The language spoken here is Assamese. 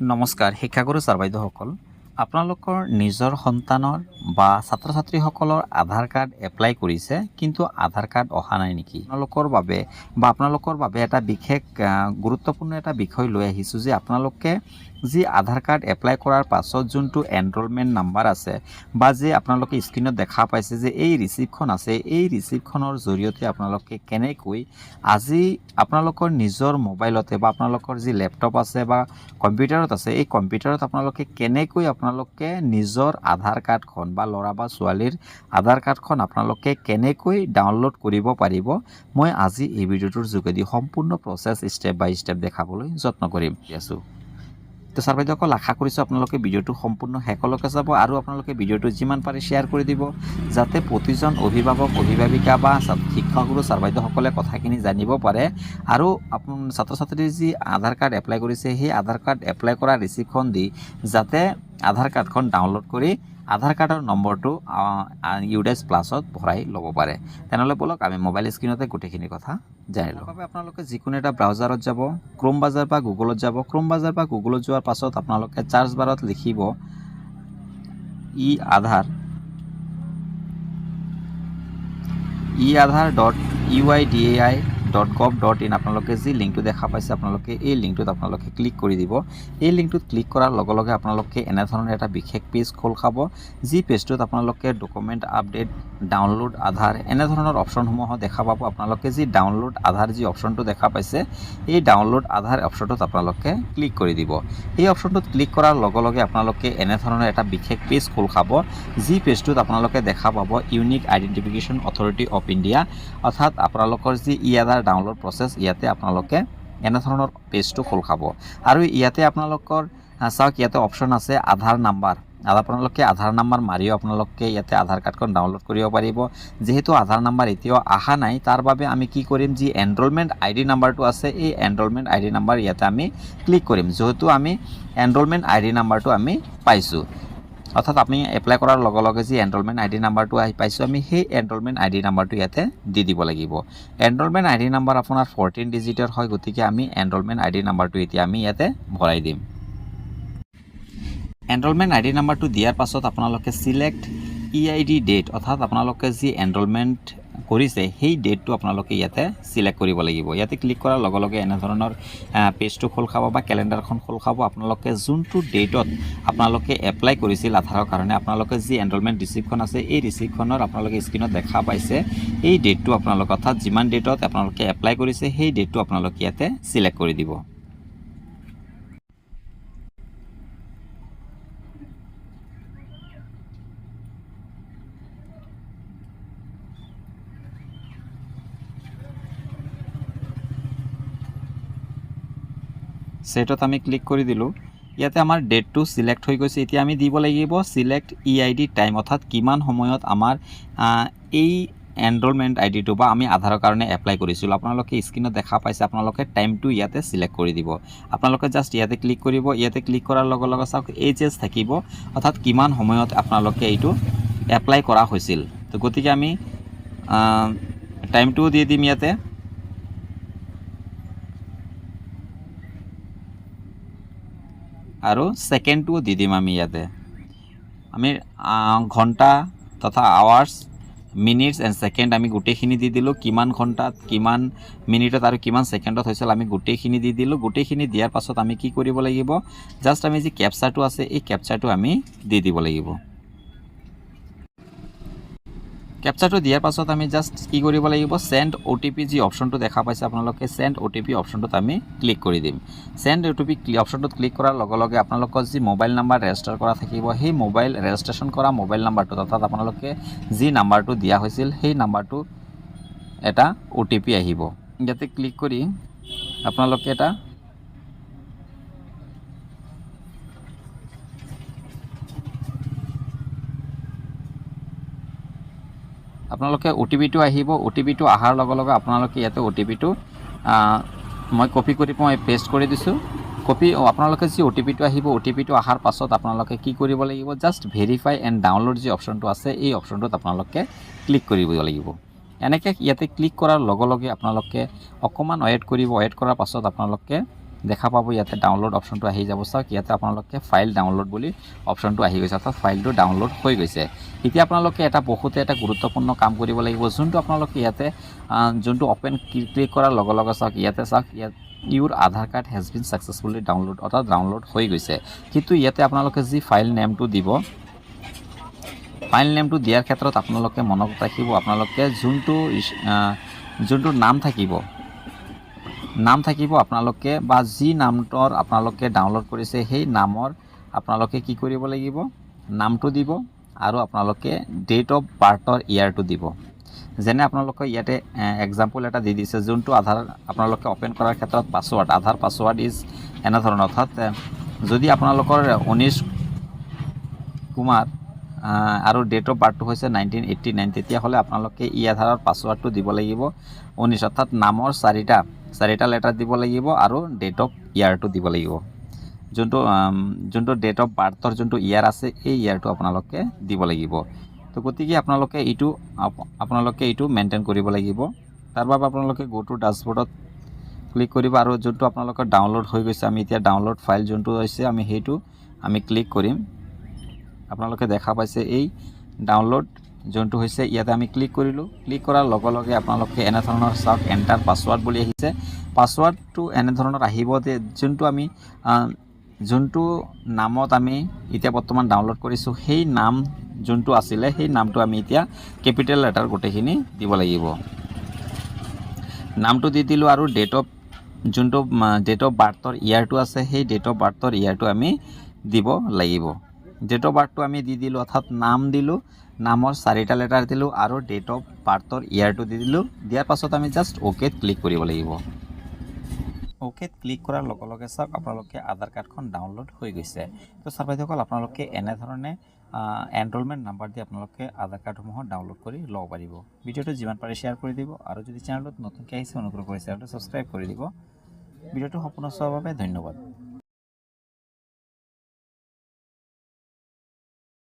নমস্কাৰ শিক্ষাগুৰু ছাৰ বাইদেউসকল, আপোনালোকৰ নিজৰ সন্তানৰ বা ছাত্ৰ ছাত্ৰীসকলৰ আধাৰ কাৰ্ড এপ্লাই কৰিছে কিন্তু আধাৰ কাৰ্ড অহা নাই নেকি? আপোনালোকৰ বাবে এটা বিশেষ গুৰুত্বপূৰ্ণ এটা বিষয় লৈ আহিছোঁ যে আপোনালোকে যি আধাৰ কাৰ্ড এপ্লাই কৰাৰ পাছত যোনটো এনৰোলমেণ্ট নাম্বাৰ আছে বা যে আপোনালোকে স্ক্ৰীনত দেখা পাইছে যে এই ৰিচিপ্টখন আছে, এই ৰিচিপ্টখনৰ জৰিয়তে আপোনালোকে কেনেকৈ আজি আপোনালোকৰ নিজৰ মোবাইলতে বা আপোনালোকৰ যি লেপটপ আছে বা কম্পিউটাৰত আছে, এই কম্পিউটাৰত আপোনালোকে কেনেকৈ নিজৰ আধাৰ কাৰ্ডখন বা ল'ৰা বা ছোৱালীৰ আধাৰ কাৰ্ডখন আপোনালোকে কেনেকৈ ডাউনলোড কৰিব পাৰিব, মই আজি এই ভিডিঅ'টোৰ যোগেদি সম্পূৰ্ণ প্ৰচেছ ষ্টেপ বাই ষ্টেপ দেখাবলৈ যত্ন কৰিম আছোঁ। তো ছাৰ বাইদেউসকল, আশা কৰিছোঁ আপোনালোকে ভিডিঅ'টো সম্পূৰ্ণ শেষলৈকে যাব আৰু আপোনালোকে ভিডিঅ'টো যিমান পাৰে শ্বেয়াৰ কৰি দিব, যাতে প্ৰতিজন অভিভাৱক অভিভাৱিকা বা শিক্ষাগুৰু ছাৰ বাইদেউসকলে কথাখিনি জানিব পাৰে আৰু ছাত্ৰ ছাত্ৰীৰ যি আধাৰ কাৰ্ড এপ্লাই কৰিছে সেই আধাৰ কাৰ্ড এপ্লাই কৰা ৰিচিপ্টখন দি যাতে আধাৰ কাৰ্ডখন ডাউনলোড কৰি আধাৰ কাৰ্ডৰ নম্বৰটো UDAS প্লাছত ভৰাই ল'ব পাৰে। তেনেহ'লে ব'লক আমি মোবাইল স্ক্ৰীণতে গোটেইখিনি কথা জানি লওঁ। আপোনালোকে যিকোনো এটা ব্ৰাউজাৰত যাব, ক্ৰোম বাজাৰ বা গুগলত যাব। ক্ৰোম বাজাৰ বা গুগলত যোৱাৰ পাছত আপোনালোকে চাৰ্চ বাৰত লিখিব eAadhar.uidai.gov.in। আপোনালোকে যি লিংকটো দেখা পাইছে আপোনালোকে এই লিংকটোত আপোনালোকে ক্লিক কৰি দিব। এই লিংকটোত ক্লিক কৰাৰ লগে লগে আপোনালোকে এনেধৰণৰ এটা বিশেষ পেজ খোল খাব, যি পেজটোত আপোনালোকে ডকুমেণ্ট আপডেট, ডাউনলোড আধাৰ এনেধৰণৰ অপশ্যনসমূহ দেখা পাব। আপোনালোকে যি ডাউনলোড আধাৰ যি অপশ্যনটো দেখা পাইছে, এই ডাউনলোড আধাৰ অপশ্যনটোত আপোনালোকে ক্লিক কৰি দিব। এই অপশ্যনটোত ক্লিক কৰাৰ লগে লগে আপোনালোকে এনেধৰণৰ এটা বিশেষ পেজ খোল খাব, যি পেজটোত আপোনালোকে দেখা পাব unique identification authority of India, অৰ্থাৎ আপোনালোকৰ যি আধাৰ ডাউনলোড প্ৰচেছ, ইয়াতে আপোনালোকে এনেধৰণৰ পেজটো খোল খাব। আৰু ইয়াতে আপোনালোকৰ চাওক, ইয়াতে অপশ্যন আছে আধাৰ নাম্বাৰ। আপোনালোকে আধাৰ নাম্বাৰ মাৰিও আপোনালোকে ইয়াতে আধাৰ কাৰ্ডখন ডাউনলোড কৰিব পাৰিব। যিহেতু আধাৰ নাম্বাৰ এতিয়াও অহা নাই, তাৰ বাবে আমি কি কৰিম, যি এনৰোলমেণ্ট ID নাম্বাৰটো আছে এই এনৰোলমেণ্ট ID নাম্বাৰ ইয়াতে আমি ক্লিক কৰিম। যিহেতু আমি এনৰোলমেণ্ট ID নাম্বাৰটো আমি পাইছোঁ, অৰ্থাৎ আমি এপ্লাই কৰাৰ লগে লগে যি এনৰোলমেণ্ট ID নাম্বাৰটো পাইছোঁ, আমি সেই এনৰোলমেণ্ট ID নাম্বাৰটো ইয়াতে দি দিব লাগিব। এনৰোলমেণ্ট ID নাম্বাৰ আপোনাৰ 14 ডিজিটৰ হয়, গতিকে আমি এনৰোলমেণ্ট ID নাম্বাৰটো এতিয়া আমি ইয়াতে ভৰাই দিম। এনৰোলমেণ্ট ID নাম্বাৰটো দিয়াৰ পাছত আপোনালোকে চিলেক্ট EID ডেট, অৰ্থাৎ আপোনালোকে যি এনৰোলমেণ্ট কৰিছে সেই ডেটটো আপোনালোকে ইয়াতে চিলেক্ট কৰিব লাগিব। ইয়াতে ক্লিক কৰাৰ লগে লগে এনেধৰণৰ পেজটো খোল খাব বা কেলেণ্ডাৰখন খোল খাব। আপোনালোকে যোনটো ডেটত আপোনালোকে এপ্লাই কৰিছিল আধাৰৰ কাৰণে, আপোনালোকে যি এনৰোলমেণ্ট ৰিচিপ্টখন আছে এই ৰিচিপ্টখনৰ আপোনালোকে স্ক্ৰীণত দেখা পাইছে এই ডেটটো আপোনালোকে, অৰ্থাৎ যিমান ডেটত আপোনালোকে এপ্লাই কৰিছে সেই ডেটটো আপোনালোকে ইয়াতে চিলেক্ট কৰি দিব। সেটত আমি ক্লিক কৰি দিলোঁ। ইয়াতে আমাৰ ডেটটো চিলেক্ট হৈ গৈছে। এতিয়া আমি দিব লাগিব চিলেক্ট EID টাইম, অৰ্থাৎ কিমান সময়ত আমাৰ এই এনৰোলমেণ্ট IDটো বা আমি আধাৰৰ কাৰণে এপ্লাই কৰিছিলোঁ। আপোনালোকে স্ক্ৰীণত দেখা পাইছে, আপোনালোকে টাইমটো ইয়াতে চিলেক্ট কৰি দিব। আপোনালোকে জাষ্ট ইয়াতে ক্লিক কৰিব। ইয়াতে ক্লিক কৰাৰ লগে লগে চাওক এইজেছ থাকিব, অৰ্থাৎ কিমান সময়ত আপোনালোকে এইটো এপ্লাই কৰা হৈছিল। তো গতিকে আমি টাইমটোও দি দিম ইয়াতে। আৰু ছেকেণ্ডটোও দি দিম আমি ইয়াতে। আমি ঘণ্টা তথা আৱাৰ্ছ, মিনিটছ এণ্ড ছেকেণ্ড আমি গোটেইখিনি দি দিলোঁ। কিমান ঘণ্টাত, কিমান মিনিটত আৰু কিমান ছেকেণ্ডত হৈছিল আমি গোটেইখিনি দি দিলোঁ। গোটেইখিনি দিয়াৰ পাছত আমি কি কৰিব লাগিব, জাষ্ট আমি যি কেপচাৰটো আছে এই কেপচাৰটো আমি দি দিব লাগিব। কেপচাৰটো দিয়াৰ পাছত আমি জাষ্ট কি কৰিব লাগিব, চেণ্ড OTP যি অপশ্যনটো দেখা পাইছে আপোনালোকে, চেণ্ড OTP অপশ্যনটোত আমি ক্লিক কৰি দিম। চেণ্ড OTP অপশ্যনটোত ক্লিক কৰাৰ লগে লগে আপোনালোকৰ যি মোবাইল নাম্বাৰ ৰেজিষ্টাৰ কৰা থাকিব, সেই মোবাইল ৰেজিষ্ট্ৰেশ্যন কৰা মোবাইল নাম্বাৰটোত, অৰ্থাৎ আপোনালোকে যি নাম্বাৰটো দিয়া হৈছিল সেই নাম্বাৰটো এটা OTP আহিব। ইয়াতে ক্লিক কৰি আপোনালোকে এটা OTPটো আহিব। OTPটো অহাৰ লগে লগে আপোনালোকে ইয়াতে OTPটো মই কপি কৰি মই পেষ্ট কৰি দিছোঁ। আপোনালোকে যি OTPটো আহিব, OTPটো অহাৰ পাছত আপোনালোকে কি কৰিব লাগিব, জাষ্ট ভেৰিফাই এণ্ড ডাউনলোড যি অপশ্যনটো আছে এই অপশ্যনটোত আপোনালোকে ক্লিক কৰিব লাগিব। এনেকৈ ইয়াতে ক্লিক কৰাৰ লগে লগে আপোনালোকে অকণমান ৱেইট কৰিব। ৱেইট কৰাৰ পাছত আপোনালোকে দেখা পাব ইয়াতে ডাউনলোড অপশনটো আহি যাব চাওক ইয়াতে আপোনালোকে ফাইল ডাউনলোড বুলি অপশনটো আহি গৈছে অৰ্থাৎ ফাইলটো ডাউনলোড হৈ গৈছে এতিয়া আপোনালোকে এটা বহুতে এটা গুৰুত্বপূৰ্ণ কাম কৰিব লাগিব যোনটো আপোনালোকে ইয়াতে যোনটো ওপেন ক্লিক কৰাৰ লগে লগে চাওক ইয়াতে your Aadhaar card has been successfully download অৰ্থাৎ ডাউনলোড হৈ গৈছে কিন্তু ইয়াতে আপোনালোকে যি ফাইল নেমটো দিব ফাইল নেমটো দিয়াৰ ক্ষেত্ৰত আপোনালোকে মনত ৰাখিব আপোনালোকে যোনটো নাম থাকিব আপোনালোকে বা যি নামটোৰ আপোনালোকে ডাউনলোড কৰিছে সেই নামৰ আপোনালোকে কি কৰিব লাগিব নামটো দিব আৰু আপোনালোকে ডেট অফ বাৰ্থৰ ইয়াৰটো দিব যেনে আপোনালোকে ইয়াতে এক্সাম্পল এটা দি দিছে যোনটো আধাৰ আপোনালোকে ওপেন কৰাৰ ক্ষেত্ৰত পাছৱৰ্ড আধাৰ পাছৱৰ্ড ইজ এনে ধৰণৰ অৰ্থাৎ যদি আপোনালোকৰ 19 কুমাৰ আৰু ডেট অফ বাৰ্থটো হৈছে 1989 তেতিয়াহ'লে আপোনালোকে ই আধাৰৰ পাছৱৰ্ডটো দিব লাগিব 19 অৰ্থাৎ নামৰ চাৰিটা লেটাৰ দিব লাগিব আৰু ডেট অফ ইয়াৰটো দিব লাগিব যোনটো ডেট অফ বাৰ্থৰ যোনটো ইয়াৰ আছে এই ইয়াৰটো আপোনালোকে দিব লাগিব তো গতিকে আপোনালোকে এইটো মেইনটেইন কৰিব লাগিব তাৰ বাবে আপোনালোকে গো টু ড্যাশবোৰ্ডত ক্লিক কৰিব আৰু যোনটো আপোনালোকৰ ডাউনলোড হৈ গৈছে আমি এতিয়া ডাউনলোড ফাইল যোনটো হৈছে আমি সেইটো ক্লিক কৰিম আপোনালোকে দেখা পাইছে এই ডাউনলোড যোনটো হৈছে ইয়াতে আমি ক্লিক কৰিলো ক্লিক কৰাৰ লগে লগে আপোনালোকে এনে ধৰণৰ চাওক এন্টাৰ পাছৱৰ্ড বুলি আহিছে পাছৱৰ্ডটো এনে ধৰণৰ আহিব যে যোনটো নামত আমি এতিয়া বৰ্তমান ডাউনলোড কৰিছো সেই নাম যোনটো আছিল সেই নামটো আমি এতিয়া ক্যাপিটেল লেটাৰ গোটেইখিনি দিব লাগিব নামটো দি দিলো আৰু ডেট অফ বাৰ্থৰ ইয়াৰটো আছে সেই ডেট অফ বাৰ্থৰ ইয়াৰটো আমি দিব লাগিব ডেট অফ বাৰ্থটো আমি দি দিলো অৰ্থাৎ নাম দিলো নামৰ চাৰিটা লেটাৰ দিলো আৰু ডেট অফ বাৰ্থৰ ইয়াৰটো দি দিলো দিয়াৰ পাছত আমি জাস্ট ওকেত ক্লিক কৰিব লাগিব ওকেত ক্লিক কৰাৰ লগে লগে চাওক আপোনালোকে আধাৰ কাৰ্ডখন ডাউনলোড হৈ গৈছে তো ছাৰ বাইদেউসকল আপোনালোকে এনে ধৰণে এনৰোলমেন্ট নাম্বাৰ দি আপোনালোকে আধাৰ কাৰ্ডসমূহ ডাউনলোড কৰি ল'ব পাৰিব ভিডিঅ'টো যিমান পাৰে শ্বেয়াৰ কৰি দিব আৰু যদি চেনেলত নতুনকৈ আহিছে অনুগ্ৰহ কৰি চেনেলটো সাবস্ক্ৰাইব কৰি দিব ভিডিঅ'টো সম্পূৰ্ণ চোৱাৰ বাবে ধন্যবাদ